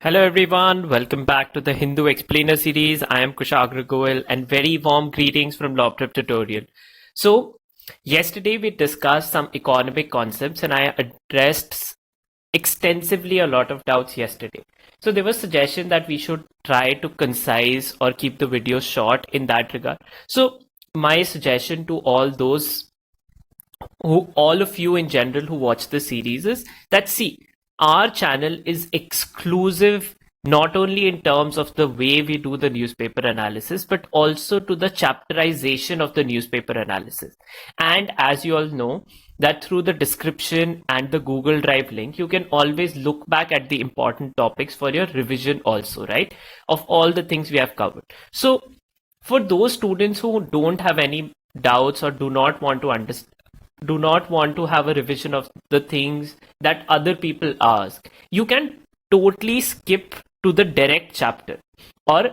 Hello everyone, welcome back to the Hindu Explainer series. I am Kushagra Goel and very warm greetings from LawPrep Tutorial. So yesterday we discussed some economic concepts and I addressed extensively a lot of doubts yesterday. So there was suggestion that we should try to concise or keep the videos short in that regard. So my suggestion to all of you in general who watch the series is that our channel is exclusive not only in terms of the way we do the newspaper analysis, but also to the chapterization of the newspaper analysis. And as you all know, that through the description and the Google Drive link, you can always look back at the important topics for your revision also, right? Of all the things we have covered. So for those students who don't have any doubts or do not want to have a revision of the things that other people ask, you can totally skip to the direct chapter or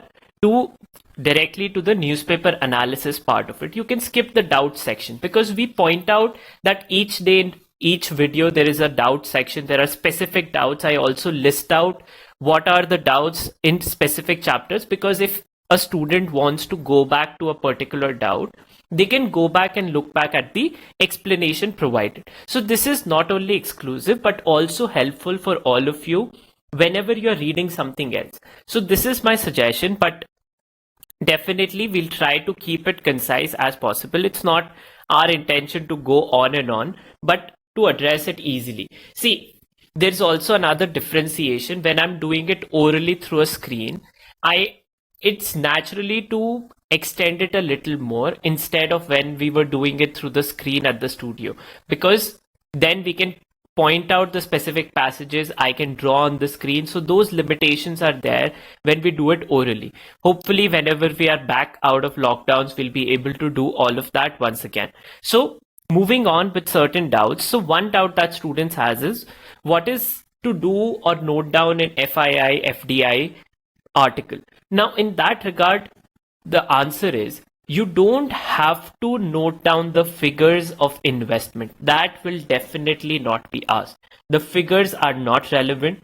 directly to the newspaper analysis part of it. You can skip the doubt section because we point out that each day in each video there is a doubt section. There are specific doubts. I also list out what are the doubts in specific chapters, because if a student wants to go back to a particular doubt, they can go back and look back at the explanation provided. So this is not only exclusive, but also helpful for all of you whenever you're reading something else. So this is my suggestion, but definitely we'll try to keep it concise as possible. It's not our intention to go on and on, but to address it easily. See, there's also another differentiation. When I'm doing it orally through a screen, it's naturally to extend it a little more instead of when we were doing it through the screen at the studio, because then we can point out the specific passages, I can draw on the screen. So those limitations are there when we do it orally. Hopefully whenever we are back out of lockdowns, we'll be able to do all of that once again. So moving on with certain doubts. So one doubt that students has is what is to do or note down in FII, FDI article. Now in that regard, the answer is you don't have to note down the figures of investment. That will definitely not be asked. The figures are not relevant.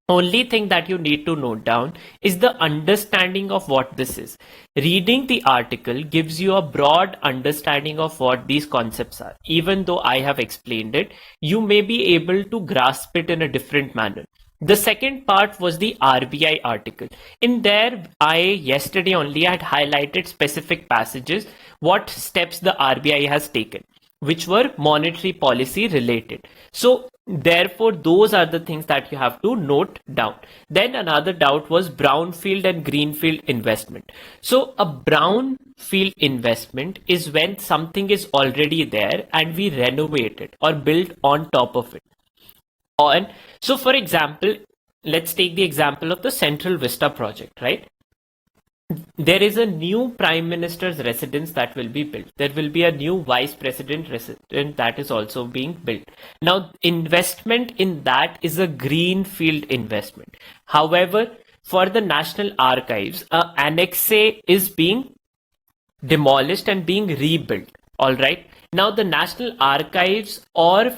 Only thing that you need to note down is the understanding of what this is. Reading the article gives you a broad understanding of what these concepts are. Even though I have explained it, you may be able to grasp it in a different manner. The second part was the RBI article. In there, yesterday only had highlighted specific passages, what steps the RBI has taken, which were monetary policy related. So therefore, those are the things that you have to note down. Then another doubt was brownfield and greenfield investment. So a brownfield investment is when something is already there and we renovate it or build on top of it. So for example, let's take the example of the Central Vista project, right? There is a new Prime Minister's residence that will be built. There will be a new Vice President residence that is also being built. Now, investment in that is a greenfield investment. However, for the National Archives, Annex A is being demolished and being rebuilt. All right. Now, the National Archives or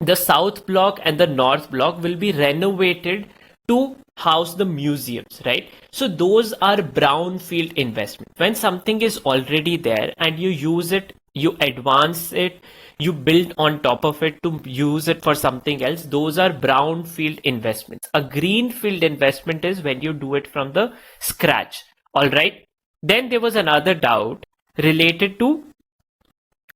the South Block and the North Block will be renovated to house the museums, right? So those are brownfield investment. When something is already there and you use it, you advance it, you build on top of it to use it for something else, those are brownfield investments. A greenfield investment is when you do it from the scratch, all right? Then there was another doubt related to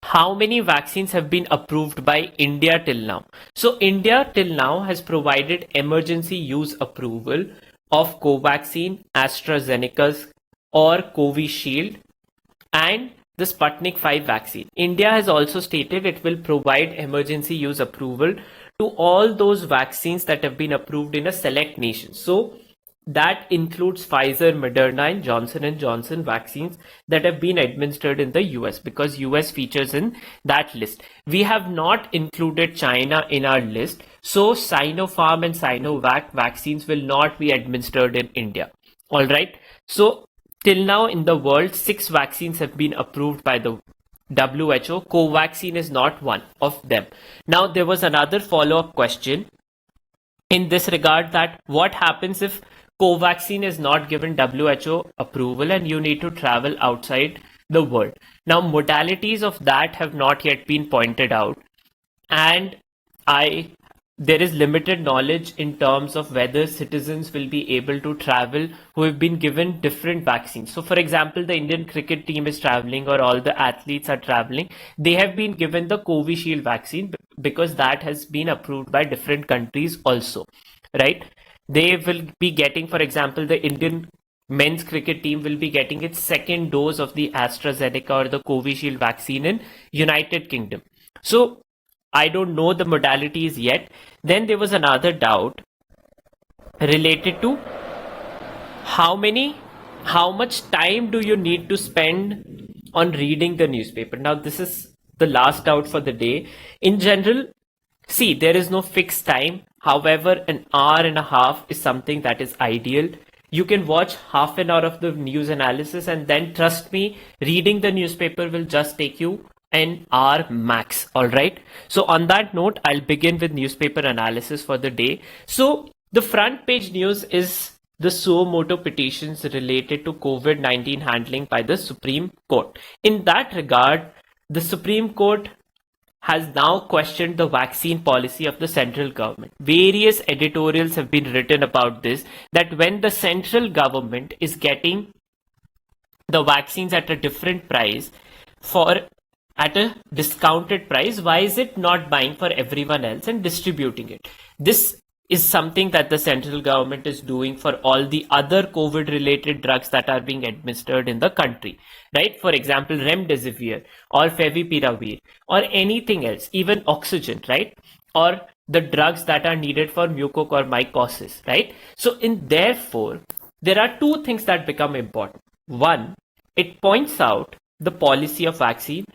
how many vaccines have been approved by India till now. So India till now has provided emergency use approval of Covaxin, AstraZeneca's or Covishield and the Sputnik 5 vaccine. India has also stated it will provide emergency use approval to all those vaccines that have been approved in a select nation. So that includes Pfizer, Moderna, and Johnson & Johnson vaccines that have been administered in the US, because US features in that list. We have not included China in our list. So Sinopharm and Sinovac vaccines will not be administered in India. All right. So till now in the world, 6 vaccines have been approved by the WHO. Covaxin is not one of them. Now there was another follow-up question in this regard, that what happens if Covaxin is not given WHO approval and you need to travel outside the world. Now, modalities of that have not yet been pointed out, and there is limited knowledge in terms of whether citizens will be able to travel who have been given different vaccines. So, for example, the Indian cricket team is traveling, or all the athletes are traveling. They have been given the Covishield vaccine because that has been approved by different countries also, right? They will be getting, for example, the Indian men's cricket team will be getting its second dose of the AstraZeneca or the Covishield vaccine in United Kingdom. So I don't know the modalities yet. Then there was another doubt related to how much time do you need to spend on reading the newspaper. Now, this is the last doubt for the day. In general, see, there is no fixed time. However, an hour and a half is something that is ideal. You can watch half an hour of the news analysis, and then trust me, reading the newspaper will just take you an hour max. All right. So on that note, I'll begin with newspaper analysis for the day. So the front page news is the suo motu petitions related to COVID-19 handling by the Supreme Court. In that regard, the Supreme Court has now questioned the vaccine policy of the central government. Various editorials have been written about this, that when the central government is getting the vaccines at a different price at a discounted price, why is it not buying for everyone else and distributing it? This is something that the central government is doing for all the other COVID related drugs that are being administered in the country, right? For example, remdesivir or favipiravir or anything else, even oxygen, right? Or the drugs that are needed for mucormycosis, right? So therefore, there are two things that become important. One, it points out the policy of vaccine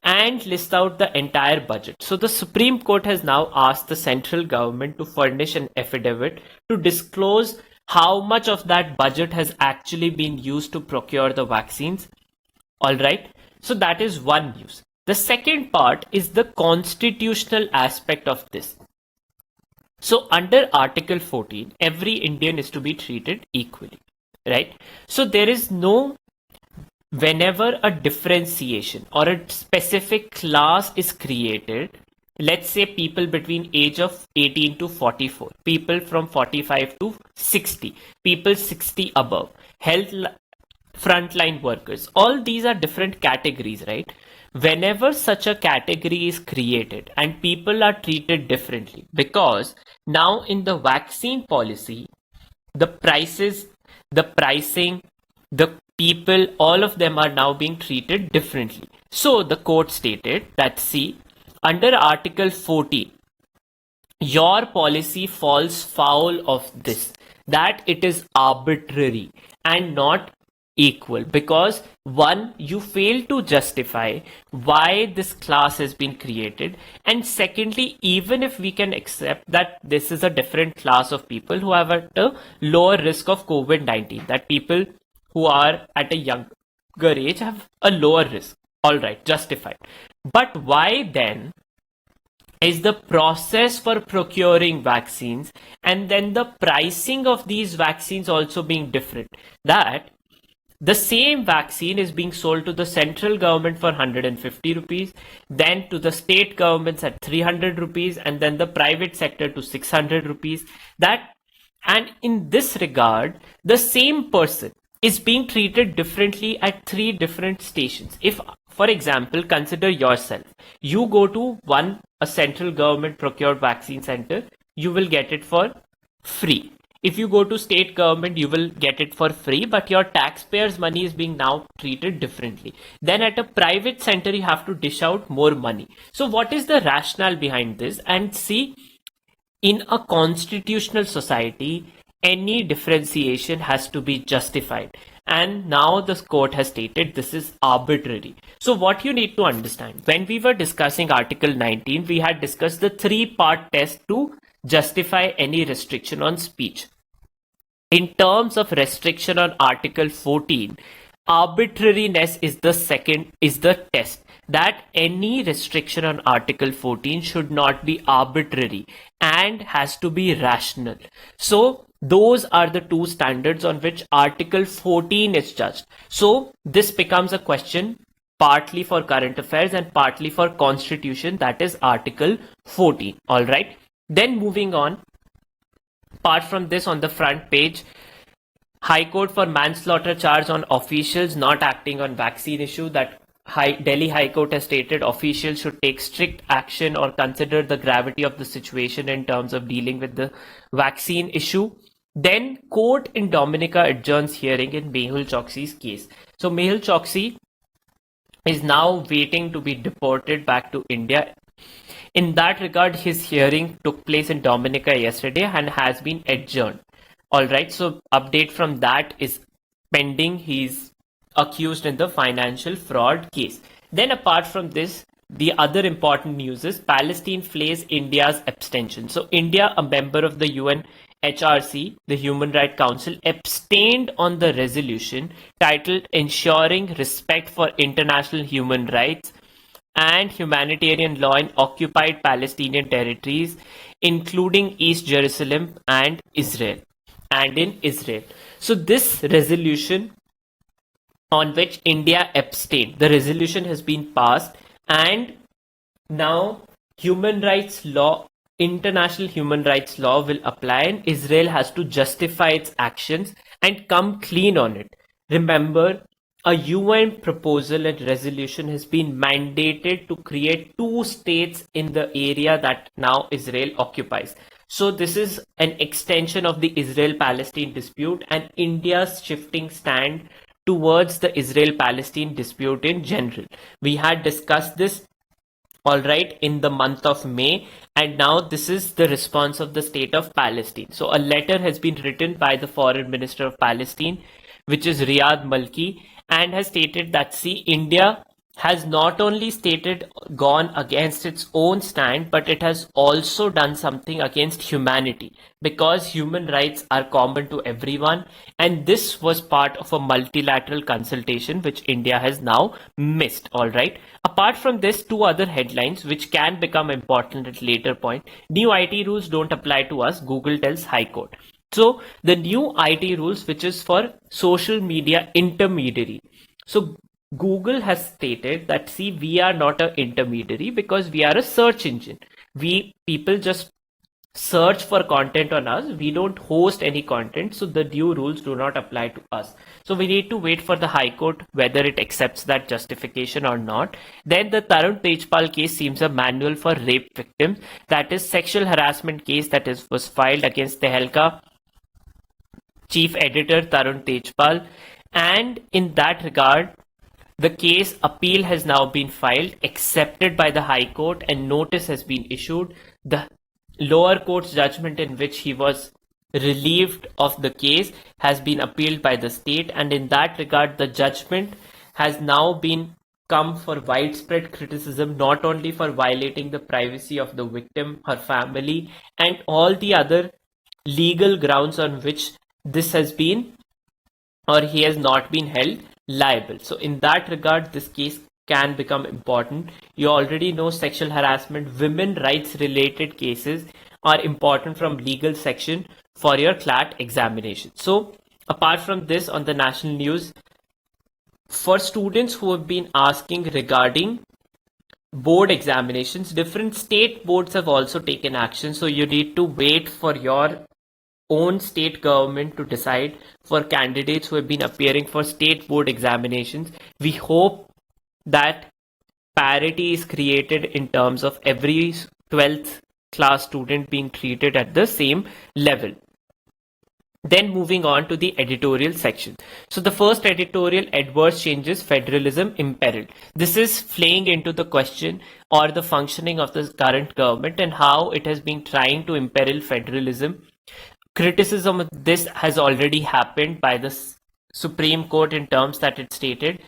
and list out the entire budget. So the Supreme Court has now asked the central government to furnish an affidavit to disclose how much of that budget has actually been used to procure the vaccines. All right. So that is one news. The second part is the constitutional aspect of this. So under Article 14, every Indian is to be treated equally, right? So there is no, whenever a differentiation or a specific class is created, let's say people between age of 18 to 44, people from 45 to 60, people 60 above, health frontline workers, all these are different categories, right? Whenever such a category is created and people are treated differently, because now in the vaccine policy, the prices, the pricing, the people, all of them are now being treated differently. So the court stated that, see, under Article 14, your policy falls foul of this, that it is arbitrary and not equal, because one, you fail to justify why this class has been created, and secondly, even if we can accept that this is a different class of people who have at a lower risk of COVID-19, that people who are at a younger age have a lower risk. All right, justified. But why then is the process for procuring vaccines and then the pricing of these vaccines also being different? That the same vaccine is being sold to the central government for 150 rupees, then to the state governments at 300 rupees, and then the private sector to 600 rupees. And in this regard, the same person is being treated differently at three different stations. If, for example, consider yourself, you go to a central government procured vaccine center, you will get it for free. If you go to state government, you will get it for free, but your taxpayers' money is being now treated differently. Then at a private center, you have to dish out more money. So what is the rationale behind this? And see, in a constitutional society, any differentiation has to be justified. And now the court has stated this is arbitrary. So what you need to understand, when we were discussing Article 19, we had discussed the three-part test to justify any restriction on speech. In terms of restriction on Article 14, arbitrariness is the test. that any restriction on Article 14 should not be arbitrary and has to be rational. So those are the two standards on which Article 14 is judged. So this becomes a question partly for current affairs and partly for constitution, that is Article 14. All right. Then moving on, apart from this, on the front page, High Court for manslaughter charge on officials not acting on vaccine issue. That Delhi High Court has stated officials should take strict action or consider the gravity of the situation in terms of dealing with the vaccine issue. Then court in Dominica adjourns hearing in Mehul Choksi's case. So Mehul Choksi is now waiting to be deported back to India. In that regard, his hearing took place in Dominica yesterday and has been adjourned. All right, so update from that is pending. He's accused in the financial fraud case. Then apart from this, the other important news is Palestine flays India's abstention. So India, a member of the UNHRC, the Human Rights Council, abstained on the resolution titled Ensuring Respect for International Human Rights and Humanitarian Law in Occupied Palestinian Territories, including East Jerusalem and Israel. So this resolution on which India abstained, the resolution has been passed, and now international human rights law will apply, and Israel has to justify its actions and come clean on it. Remember, a UN proposal and resolution has been mandated to create 2 states in the area that now Israel occupies. So this is an extension of the Israel-Palestine dispute and India's shifting stand towards the Israel-Palestine dispute in general. We had discussed this, all right, in the month of May, and now this is the response of the state of Palestine. So a letter has been written by the foreign minister of Palestine, which is Riyad Malki, and has stated that, see, India has not only gone against its own stand, but it has also done something against humanity, because human rights are common to everyone, and this was part of a multilateral consultation which India has now missed. All right. Apart from this, 2 other headlines which can become important at later point. New IT rules don't apply to us, Google tells High Court. So the new IT rules, which is for social media intermediary. So Google has stated that, see, we are not an intermediary because we are a search engine. People just search for content on us. We don't host any content. So the new rules do not apply to us. So we need to wait for the High Court whether it accepts that justification or not. Then the Tarun Tejpal case seems a manual for rape victims. That is sexual harassment case that was filed against Tehelka chief editor Tarun Tejpal. And in that regard, the case appeal has now been filed, accepted by the High Court, and notice has been issued. The lower court's judgment in which he was relieved of the case has been appealed by the state, and in that regard, the judgment has now been come for widespread criticism, not only for violating the privacy of the victim, her family, and all the other legal grounds on which this has been, or he has not been held liable. So in that regard, this case can become important. You already know sexual harassment, women rights related cases are important from legal section for your CLAT examination. So apart from this, on the national news, for students who have been asking regarding board examinations, different state boards have also taken action. So you need to wait for your own state government to decide. For candidates who have been appearing for state board examinations, we hope that parity is created in terms of every 12th class student being treated at the same level. Then moving on to the editorial section. So the first editorial, adverse changes, federalism imperiled. This is playing into the question or the functioning of the current government and how it has been trying to imperil federalism. Criticism of this has already happened by the Supreme Court in terms that it stated.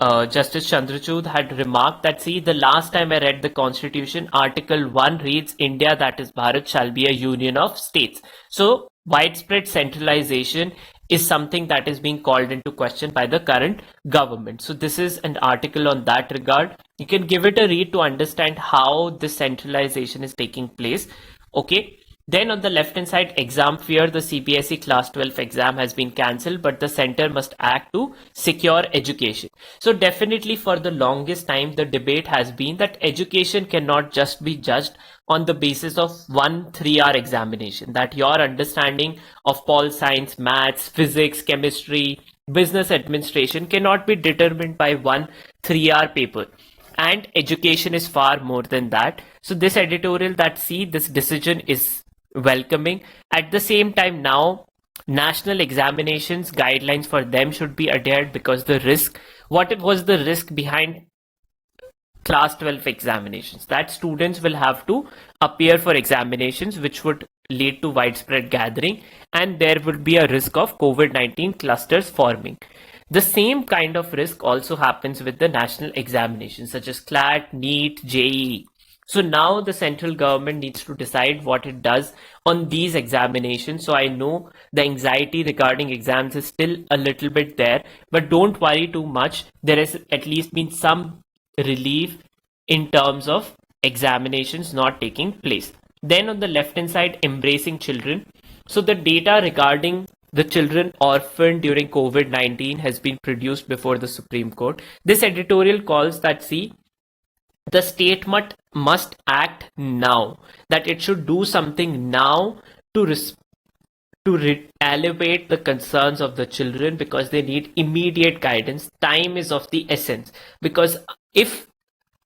Justice Chandrachud had remarked that, see, the last time I read the Constitution, Article 1 reads, India, that is Bharat, shall be a union of states. So widespread centralization is something that is being called into question by the current government. So this is an article on that regard. You can give it a read to understand how this centralization is taking place. Okay. Then on the left hand side, exam fear, the CBSE class 12 exam has been cancelled, but the center must act to secure education. So definitely for the longest time, the debate has been that education cannot just be judged on the basis of one 3-hour examination, that your understanding of pol science, maths, physics, chemistry, business administration cannot be determined by one 3-hour paper. And education is far more than that. So this editorial that this decision is welcoming. At the same time, now national examinations guidelines for them should be adhered, because the risk, what was the risk behind class 12 examinations? That students will have to appear for examinations, which would lead to widespread gathering, and there would be a risk of COVID-19 clusters forming. The same kind of risk also happens with the national examinations such as CLAT, NEET, JEE. So now the central government needs to decide what it does on these examinations. So I know the anxiety regarding exams is still a little bit there, but don't worry too much. There has at least been some relief in terms of examinations not taking place. Then on the left hand side, embracing children. So the data regarding the children orphaned during COVID-19 has been produced before the Supreme Court. This editorial calls that, the state must act now, that it should do something now to elevate the concerns of the children, because they need immediate guidance. Time is of the essence, because if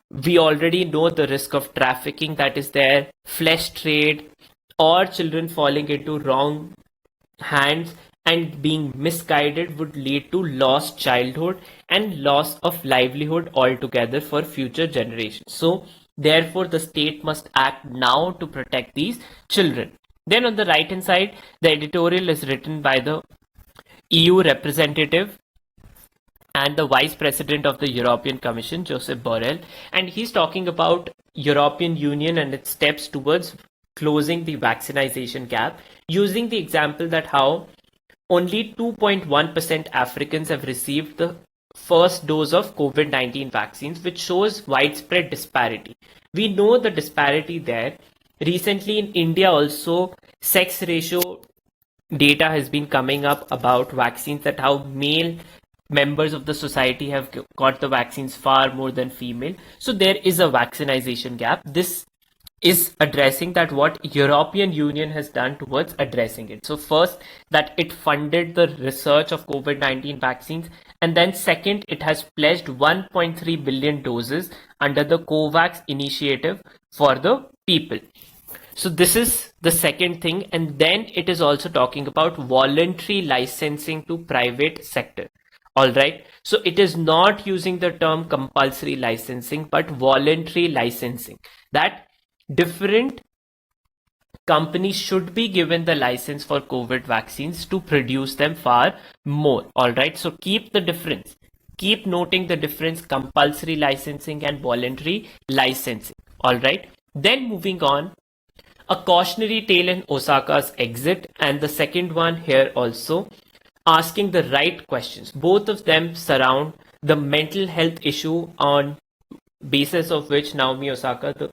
we already know the risk of trafficking that is there, flesh trade, or children falling into wrong hands and being misguided would lead to lost childhood and loss of livelihood altogether for future generations. So therefore the state must act now to protect these children. Then on the right hand side, the editorial is written by the EU representative and the Vice President of the European Commission, Josep Borrell, and he's talking about European Union and its steps towards closing the vaccination gap, using the example that how only 2.1% Africans have received the first dose of COVID-19 vaccines, which shows widespread disparity. We know the disparity there. Recently in India also, sex ratio data has been coming up about vaccines, that how male members of the society have got the vaccines far more than female. So there is a vaccination gap. This is addressing that what European Union has done towards addressing it. So first, that it funded the research of COVID-19 vaccines, and then second, it has pledged 1.3 billion doses under the COVAX initiative for the people. So this is the second thing, and then it is also talking about voluntary licensing to private sector. All right, so it is not using the term compulsory licensing, but voluntary licensing, that different companies should be given the license for COVID vaccines to produce them far more. All right, so keep the difference, keep noting the difference, compulsory licensing and voluntary licensing. All right, then moving on, a cautionary tale in Osaka's exit, and the second one here also, asking the right questions. Both of them surround the mental health issue, on basis of which Naomi Osaka, the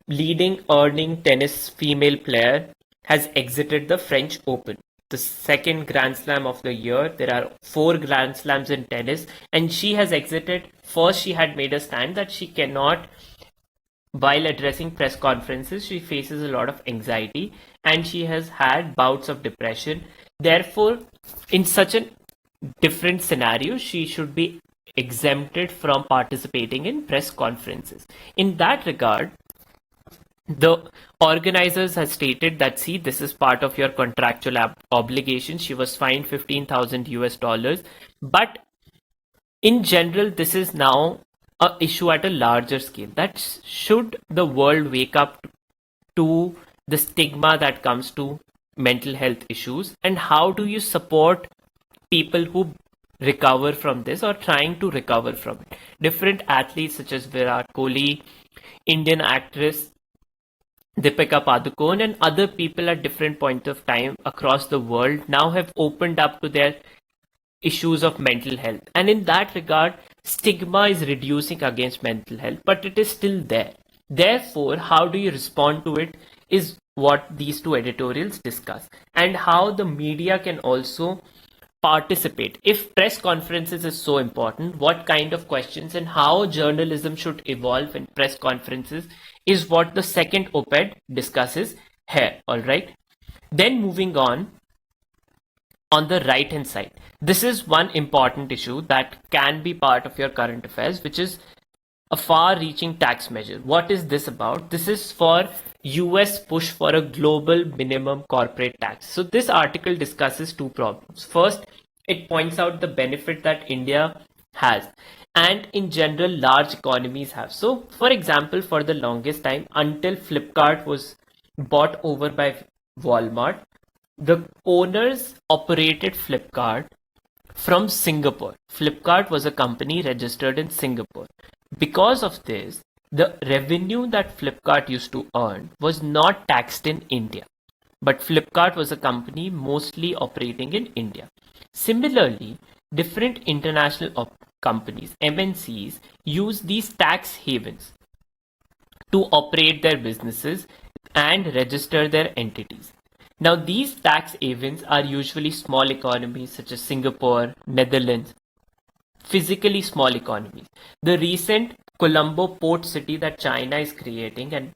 leading earning tennis female player, has exited the French Open, the second Grand Slam of the year. There are 4 Grand Slams in tennis, and she has exited. First, she had made a stand that she cannot, while addressing press conferences, she faces a lot of anxiety and she has had bouts of depression. Therefore, in such a different scenario, she should be exempted from participating in press conferences. In that regard, the organizers have stated that, this is part of your contractual obligation. She was fined $15,000, but in general, this is now a issue at a larger scale. That should the world wake up to the stigma that comes to mental health issues, and how do you support people who recover from this or trying to recover from it? Different athletes such as Virat Kohli, Indian actress Deepika Padukone and other people at different points of time across the world now have opened up to their issues of mental health. And in that regard, stigma is reducing against mental health, but it is still there. Therefore, how do you respond to it is what these two editorials discuss, and how the media can also participate. If press conferences is so important, what kind of questions and how journalism should evolve in press conferences is what the second op-ed discusses here. All right. Then moving on the right hand side, this is one important issue that can be part of your current affairs, which is a far-reaching tax measure. What is this about? This is for US push for a global minimum corporate tax. So this article discusses two problems. First, it points out the benefit that India has, and in general large economies have. So for example, for the longest time, until Flipkart was bought over by Walmart, the owners operated Flipkart from Singapore. Flipkart was a company registered in Singapore. Because of this, the revenue that Flipkart used to earn was not taxed in India, but Flipkart was a company mostly operating in India. Similarly, different international companies, MNCs, use these tax havens to operate their businesses and register their entities. Now, these tax havens are usually small economies such as Singapore, Netherlands, physically small economies. The recent Colombo port city that China is creating and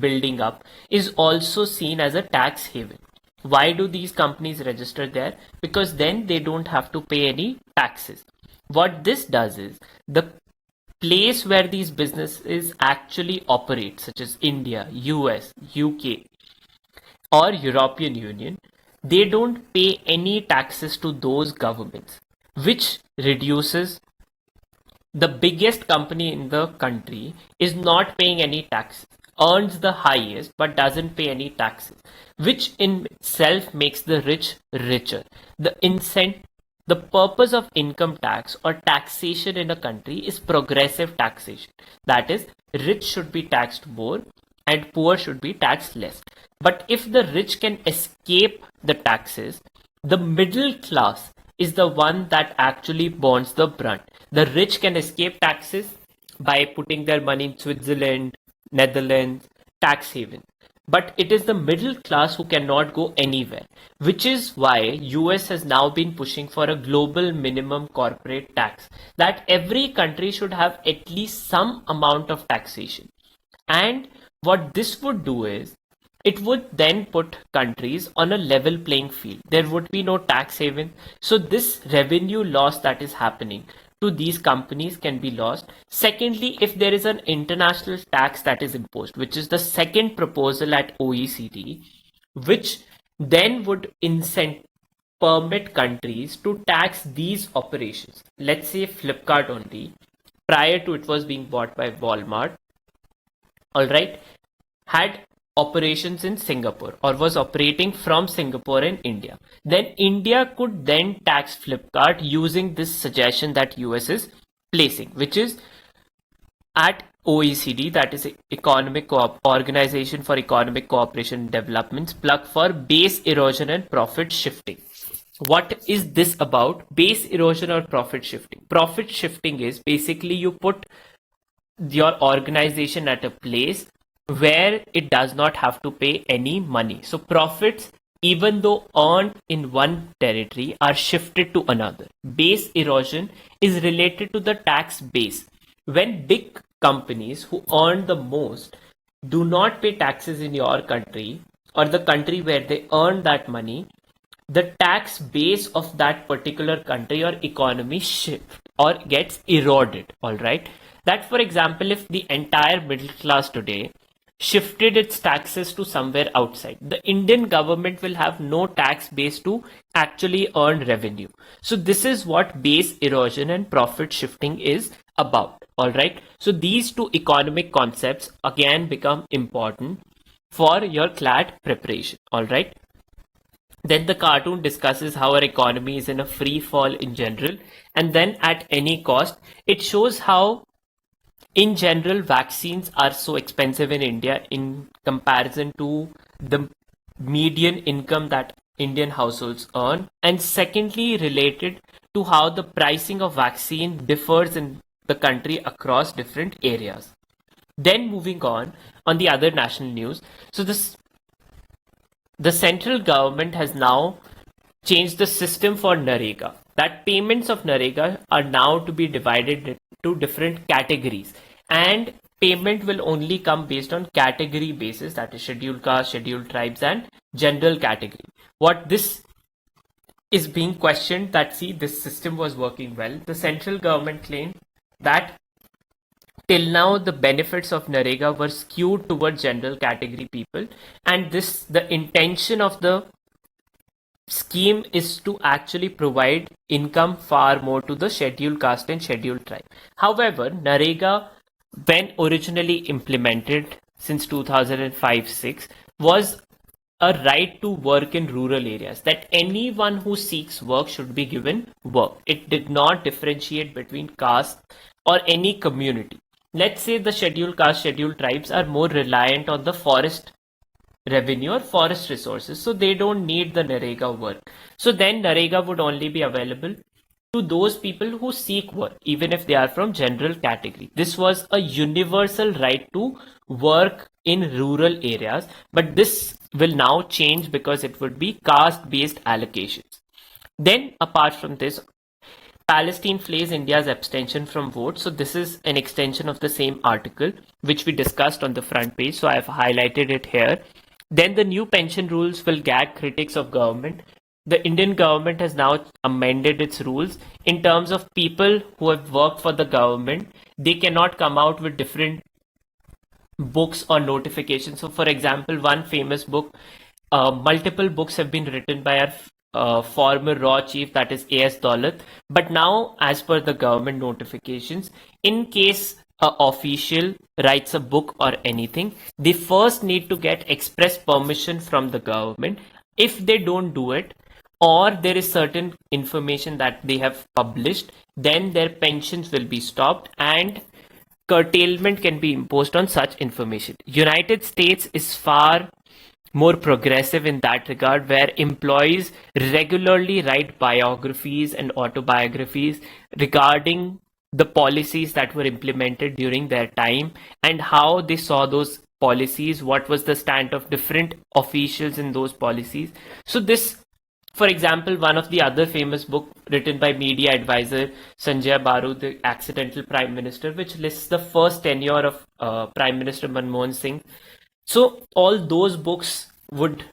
building up is also seen as a tax haven. Why do these companies register there? Because then they don't have to pay any taxes. What this does is the place where these businesses actually operate, such as India, US, UK, or European Union, they don't pay any taxes to those governments, which reduces the biggest company in the country is not paying any taxes, earns the highest but doesn't pay any taxes, which in itself makes the rich richer. The purpose of income tax or taxation in a country is progressive taxation. That is, rich should be taxed more and poor should be taxed less. But if the rich can escape the taxes, the middle class is the one that actually bears the brunt. The rich can escape taxes by putting their money in Switzerland, Netherlands, tax haven. But it is the middle class who cannot go anywhere, which is why US has now been pushing for a global minimum corporate tax, that every country should have at least some amount of taxation. And what this would do is, it would then put countries on a level playing field. There would be no tax haven. So this revenue loss that is happening to these companies can be lost. Secondly, if there is an international tax that is imposed, which is the second proposal at OECD, which then would permit countries to tax these operations. Let's say Flipkart only, prior to it was being bought by Walmart, all right, had operations in Singapore or was operating from Singapore and India. Then India could then tax Flipkart using this suggestion that US is placing, which is at OECD, that is Organization for Economic Cooperation and Development's plug for base erosion and profit shifting. What is this about? Base erosion or profit shifting? Profit shifting is basically you put your organization at a place where it does not have to pay any money. So profits, even though earned in one territory, are shifted to another. Base erosion is related to the tax base. When big companies who earn the most do not pay taxes in your country or the country where they earn that money, the tax base of that particular country or economy shifts or gets eroded. All right. That, for example, if the entire middle class today shifted its taxes to somewhere outside, the Indian government will have no tax base to actually earn revenue. So this is what base erosion and profit shifting is about. All right. So these two economic concepts again become important for your CLAT preparation. All right. Then the cartoon discusses how our economy is in a free fall in general, and then at any cost, it shows how in general, vaccines are so expensive in India in comparison to the median income that Indian households earn. And secondly, related to how the pricing of vaccine differs in the country across different areas. Then moving on the other national news. So the central government has now changed the system for Narega. That payments of Narega are now to be divided into different categories, and payment will only come based on category basis, that is scheduled caste, scheduled tribes, and general category. What this is being questioned, that see, this system was working well. The central government claimed that till now the benefits of Narega were skewed towards general category people, and the intention of the scheme is to actually provide income far more to the scheduled caste and scheduled tribe. However, Narega, when originally implemented since 2005-6, was a right to work in rural areas, that anyone who seeks work should be given work. It did not differentiate between caste or any community. Let's say the scheduled caste, scheduled tribes are more reliant on the forest revenue or forest resources, so they don't need the Narega work. So then Narega would only be available to those people who seek work, even if they are from general category. This was a universal right to work in rural areas, but this will now change because it would be caste-based allocations. Then apart from this, Palestine flays India's abstention from vote. So this is an extension of the same article which we discussed on the front page. So I have highlighted it here. Then the new pension rules will gag critics of government. The Indian government has now amended its rules in terms of people who have worked for the government. They cannot come out with different books or notifications. So for example, one famous book, multiple books have been written by our former raw chief, that is A.S. Daulat. But now, as per the government notifications, in case an official writes a book or anything, they first need to get express permission from the government. If they don't do it, or there is certain information that they have published, then their pensions will be stopped and curtailment can be imposed on such information. United States is far more progressive in that regard, where employees regularly write biographies and autobiographies regarding the policies that were implemented during their time and how they saw those policies, what was the stand of different officials in those policies. So this, for example, one of the other famous book written by media advisor Sanjay Baru, the accidental prime minister, which lists the first tenure of Prime Minister Manmohan Singh. So all those books would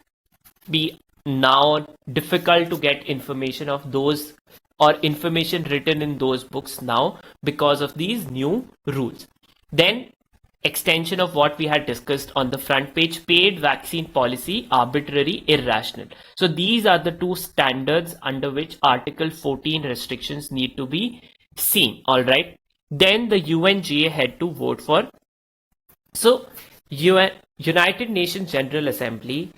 be now difficult to get information of those or information written in those books now because of these new rules. Then extension of what we had discussed on the front page, paid vaccine policy, arbitrary, irrational. So these are the two standards under which Article 14 restrictions need to be seen. All right. Then the UNGA had to vote for. So United Nations General Assembly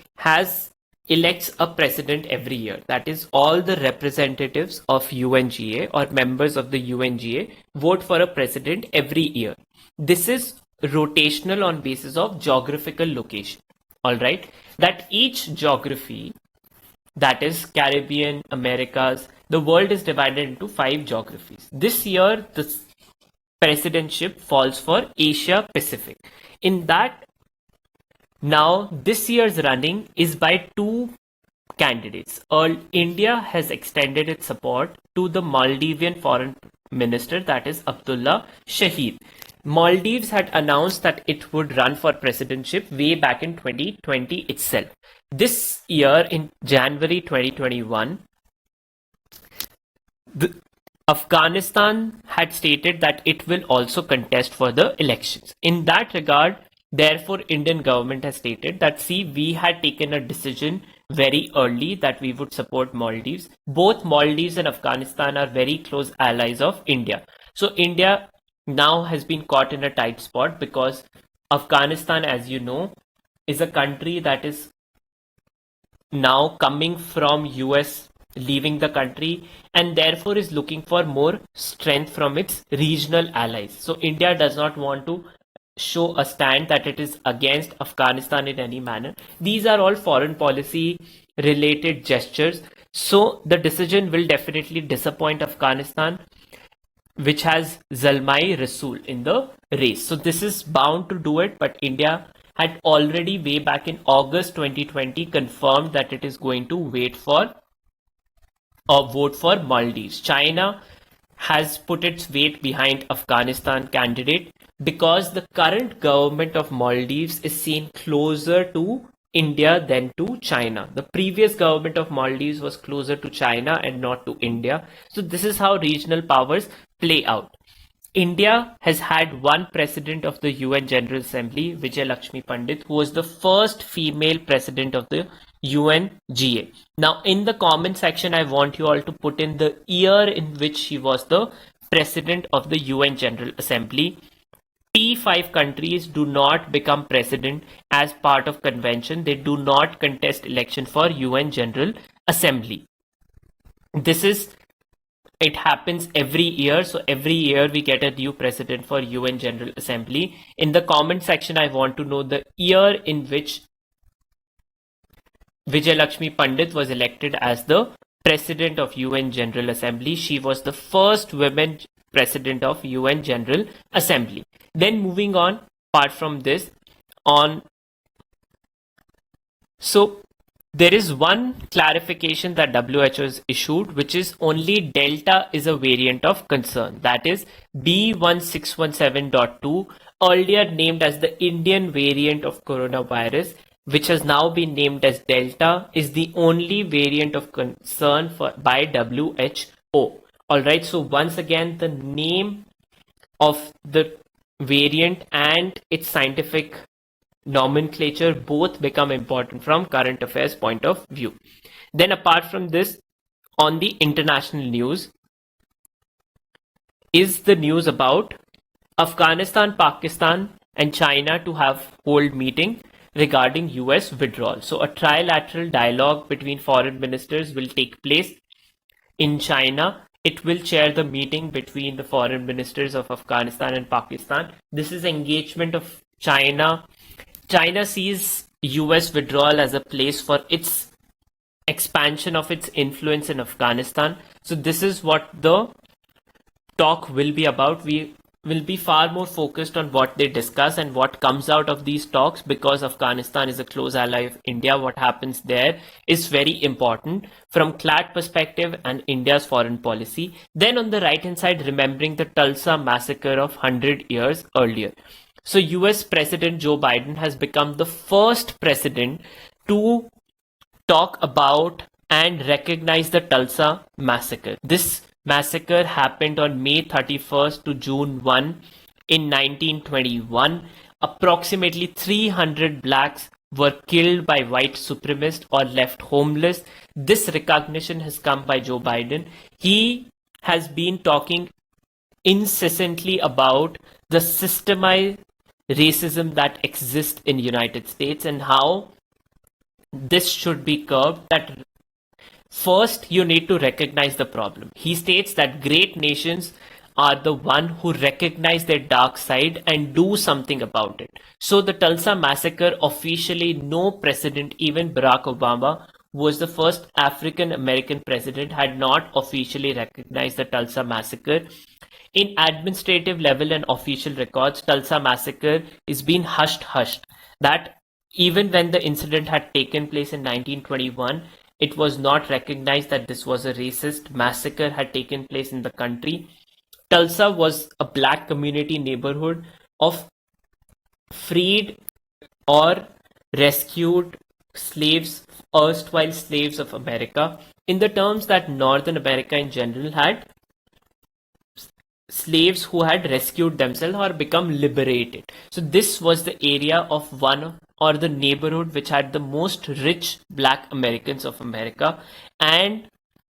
elects a president every year. That is, all the representatives of UNGA or members of the UNGA vote for a president every year. This is rotational on basis of geographical location. All right, that each geography, that is Caribbean, Americas, the world is divided into 5 geographies. This year, the presidentship falls for Asia Pacific. In that, now this year's running is by 2 candidates. India has extended its support to the Maldivian foreign minister, that is Abdullah Shahid. Maldives had announced that it would run for presidentship way back in 2020 itself. This year, in January 2021, Afghanistan had stated that it will also contest for the elections. In that regard, therefore, Indian government has stated that, see, we had taken a decision very early that we would support Maldives. Both Maldives and Afghanistan are very close allies of India. So India now has been caught in a tight spot because Afghanistan, as you know, is a country that is now coming from US leaving the country and therefore is looking for more strength from its regional allies. So India does not want to show a stand that it is against Afghanistan in any manner. These are all foreign policy related gestures. So the decision will definitely disappoint Afghanistan, which has Zalmai Rasool in the race. So this is bound to do it, but India had already way back in August 2020 confirmed that it is going to wait for or vote for Maldives. China has put its weight behind Afghanistan candidate because the current government of Maldives is seen closer to India than to China. The previous government of Maldives was closer to China and not to India. So this is how regional powers play out. India has had one president of the UN General Assembly, Vijay Lakshmi Pandit, who was the first female president of the UNGA. Now, in the comment section, I want you all to put in the year in which she was the president of the UN General Assembly. P5 countries do not become president as part of convention. They do not contest election for UN General Assembly. It happens every year. So every year we get a new president for UN General Assembly. In the comment section, I want to know the year in which Vijay Lakshmi Pandit was elected as the president of UN General Assembly. She was the first woman president of UN General Assembly. Then moving on, apart from this, there is one clarification that WHO has issued, which is only Delta is a variant of concern. That is B1617.2, earlier named as the Indian variant of coronavirus, which has now been named as Delta, is the only variant of concern by WHO. Alright, so once again, the name of the variant and its scientific nomenclature both become important from current affairs point of view. Then apart from this, on the international news is the news about Afghanistan, Pakistan and China to hold meeting regarding US withdrawal. So a trilateral dialogue between foreign ministers will take place in China. It will chair the meeting between the foreign ministers of Afghanistan and Pakistan. This is engagement of China. China sees US withdrawal as a place for its expansion of its influence in Afghanistan. So this is what the talk will be about. We will be far more focused on what they discuss and what comes out of these talks, because Afghanistan is a close ally of India. What happens there is very important from CLAT perspective and India's foreign policy. Then on the right hand side, remembering the Tulsa Massacre of 100 years earlier. So US President Joe Biden has become the first president to talk about and recognize the Tulsa Massacre. This massacre happened on May 31st to June 1 in 1921. Approximately 300 blacks were killed by white supremacists or left homeless. This recognition has come by Joe Biden. He has been talking incessantly about the systemized racism that exists in United States and how this should be curbed. That first you need to recognize the problem. He states that great nations are the one who recognize their dark side and do something about it. So the Tulsa Massacre, officially no president, even Barack Obama, who was the first African American president, had not officially recognized the Tulsa Massacre. In administrative level and official records, Tulsa Massacre is being hushed. That even when the incident had taken place in 1921, it was not recognized that this was a racist massacre had taken place in the country. Tulsa was a black community neighborhood of freed or rescued slaves, erstwhile slaves of America, in the terms that Northern America in general had slaves who had rescued themselves or become liberated. So this was the area of one or the neighborhood which had the most rich black Americans of America, and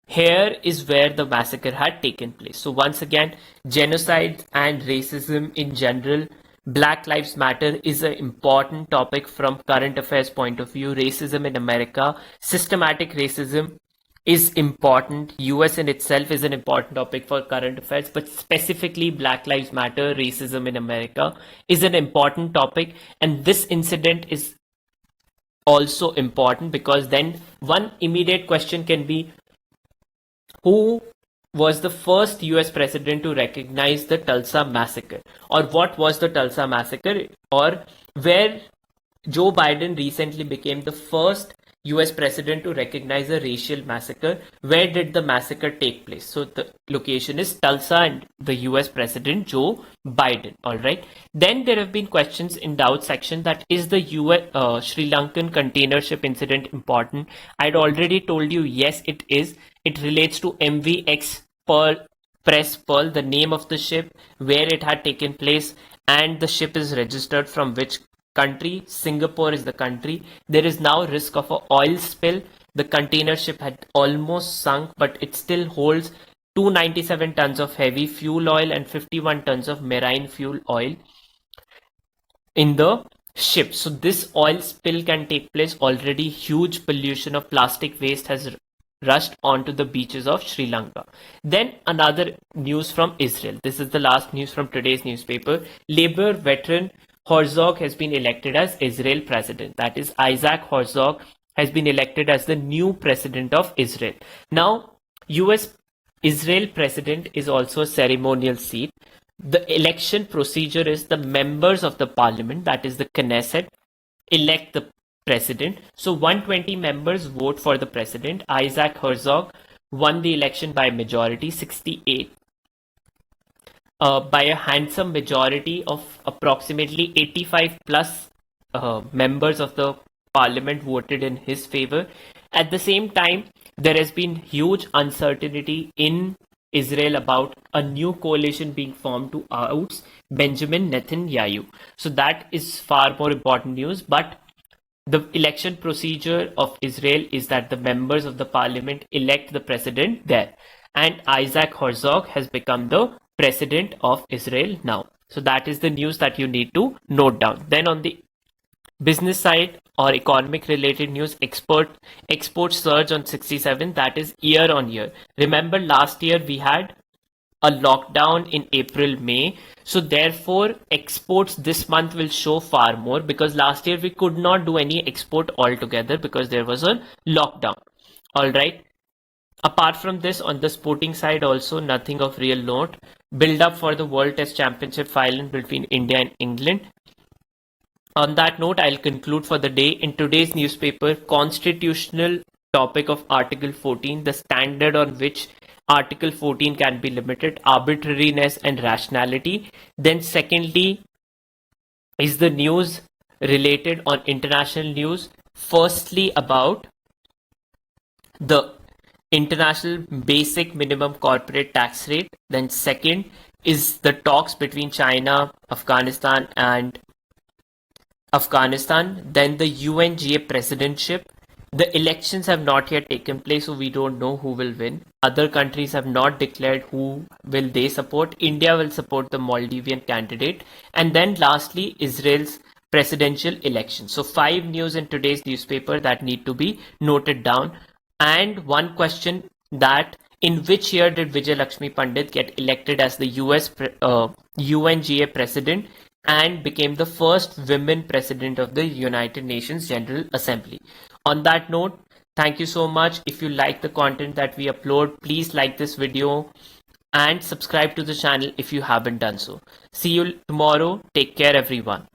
here is where the massacre had taken place. So once again, genocide and racism in general, Black Lives Matter is an important topic from current affairs point of view. Racism in America, systematic racism is important. US in itself is an important topic for current affairs, but specifically Black Lives Matter, racism in America is an important topic. And this incident is also important because then one immediate question can be, who was the first US president to recognize the Tulsa Massacre? Or what was the Tulsa Massacre? Or where Joe Biden recently became the first US president to recognize a racial massacre. Where did the massacre take place? So the location is Tulsa and the US president Joe Biden. All right. Then there have been questions in doubt section that is the Sri Lankan container ship incident important? I'd already told you, yes, it is. It relates to MVX Press Pearl, the name of the ship, where it had taken place, and the ship is registered from which country. Singapore is the country. There is now risk of an oil spill. The container ship had almost sunk, but it still holds 297 tons of heavy fuel oil and 51 tons of marine fuel oil in the ship. So this oil spill can take place. Already huge pollution of plastic waste has rushed onto the beaches of Sri Lanka. Then another news from Israel. This is the last news from today's newspaper. Labor veteran Herzog has been elected as Israel president. That is, Isaac Herzog has been elected as the new president of Israel. Now, US-Israel president is also a ceremonial seat. The election procedure is the members of the parliament, that is the Knesset, elect the president. So 120 members vote for the president. Isaac Herzog won the election by majority, 68. By a handsome majority of approximately 85 plus members of the parliament voted in his favor. At the same time, there has been huge uncertainty in Israel about a new coalition being formed to oust Benjamin Netanyahu. So that is far more important news. But the election procedure of Israel is that the members of the parliament elect the president there. And Isaac Herzog has become the president of Israel now. So that is the news that you need to note down. Then on the business side or economic related news, export surge on 67, that is year on year. Remember last year we had a lockdown in April, May. So therefore exports this month will show far more because last year we could not do any export altogether because there was a lockdown. All right. Apart from this, on the sporting side also nothing of real note. Build up for the World Test Championship final between India and England. On that note, I'll conclude for the day. In today's newspaper, constitutional topic of Article 14, the standard on which Article 14 can be limited, arbitrariness and rationality. Then secondly is the news related on international news. Firstly about the international basic minimum corporate tax rate. Then second is the talks between China, Afghanistan and Afghanistan. Then the UNGA presidentship. The elections have not yet taken place, so we don't know who will win. Other countries have not declared who will they support. India will support the Maldivian candidate. And then lastly, Israel's presidential election. So 5 news in today's newspaper that need to be noted down. And one question, that in which year did Vijay Lakshmi Pandit get elected as the UNGA president and became the first women president of the United Nations General Assembly? On that note, thank you so much. If you like the content that we upload, please like this video and subscribe to the channel if you haven't done so. See you tomorrow. Take care, everyone.